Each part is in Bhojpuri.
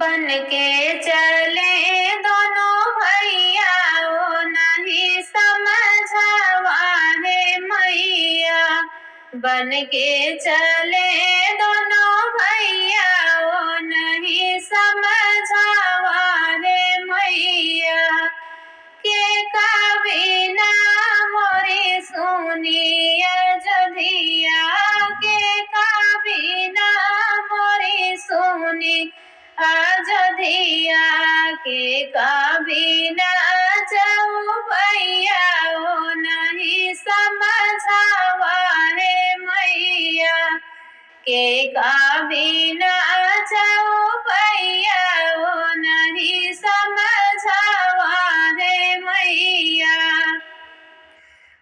बन के चले दोनों भैया ओ नहीं समझावा है मैया। बन के चले दोनों भैया ओ नहीं समझावा है मैया। के कबीना मोरी सुनी अयोध्या के कबीना मोरी सुनी अयोध्या के कबीना जाऊ भैया ओ नहीं समझावा है मैया। के कबीना जाऊ भैया ओ नहीं समझावा है मैया।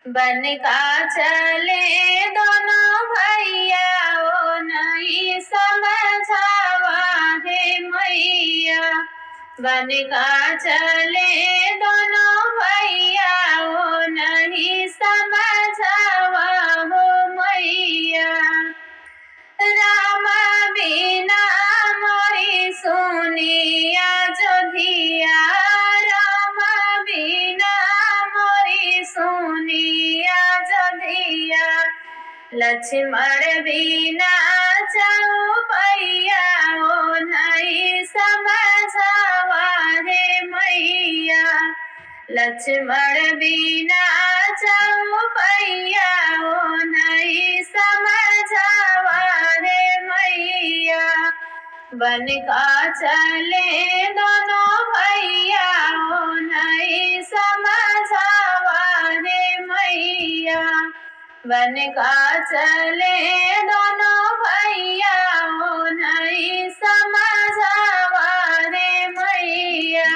बन का चले दोनों भैया ओ नहीं समझावा है मैया। बन का चले दोनों भैया ओ नहीं समझावा हो मैया। राम बिना मोरी सुनी अयोध्या राम बिना मोरी सुनी अयोध्या। लक्ष्मण बिना जाऊ भैया ओ नहीं समझावा है मैया। लक्ष्मण बिना जाऊ भैया ओ नहीं समझावा है मैया। बन का चले दोनों भैया ओ नहीं समझावा है मैया। बन का चले दोनों भैया ओ नहीं समझावा है मैया।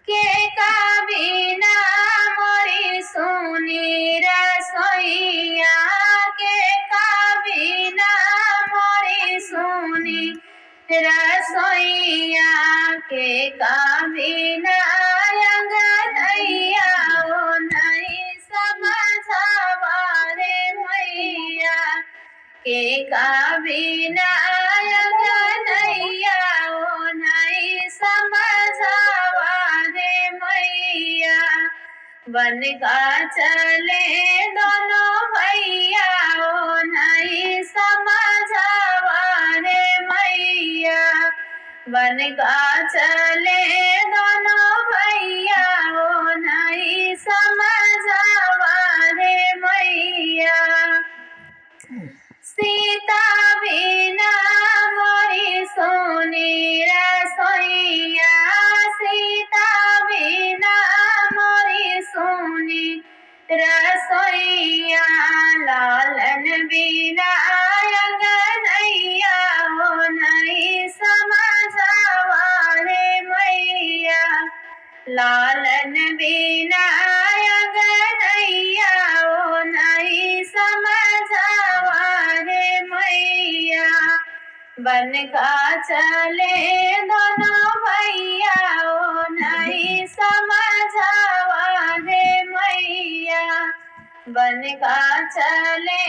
के कबीना मोरी सुनी रसोइया के कबीना मोरी सुनी रसोइया के कबीना अंगनैया ओ नहीं समझावा है मैया। के कबीना अंगनैया ओ नहीं समझावा है मैया। बन का चले दोनों भैया ओ नहीं समझावा है मैया। बन का चले दोनों भैया ओ नहीं समझावा है मैया। सीता बिना मोरी सोनी रसोइया सीता बिना मोरी सोनी रसोइया। लालन बिना अंगनैया ओ नहीं समझावा है मैया। लालन बिना अंगनैया ओ नहीं समझावा है मैया। बन का चले दोनों भैया ओ नहीं समझावा है मैया। बन का चले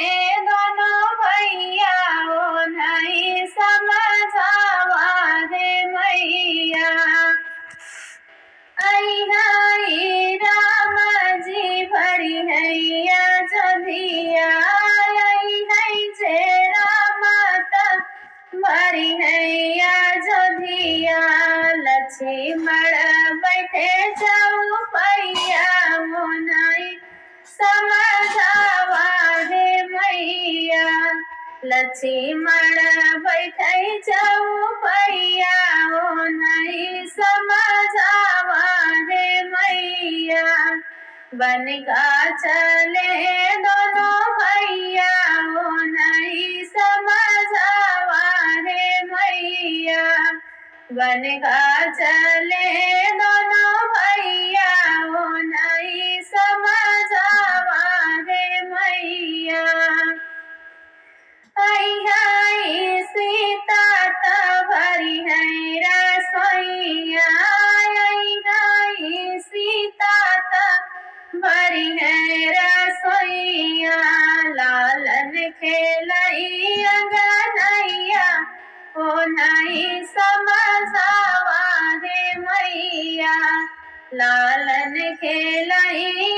दोनों भैया ओ नहीं समझावा है मैया। आई राम जी भरी हैया अयोध्या आई है जेरा माता भरी हैया अयोध्या। लक्ष्मण बैठे जाऊ भैया ओ नहीं समझावा है मैया। लक्ष्मण बैठे जाऊ भैया ओ नहीं समझावा है मैया। बन का चले दोनों भैया ओ नहीं समझावा है मैया। बन का चले दोनों भैया ओ नहीं समझावा है मैया। आई सीता त भरी है रसोइया आई सीता त भरी है रसोइया। लालन खेलई अंगनैया ओ नहीं तनी समझावा हे मैया लालन खेलई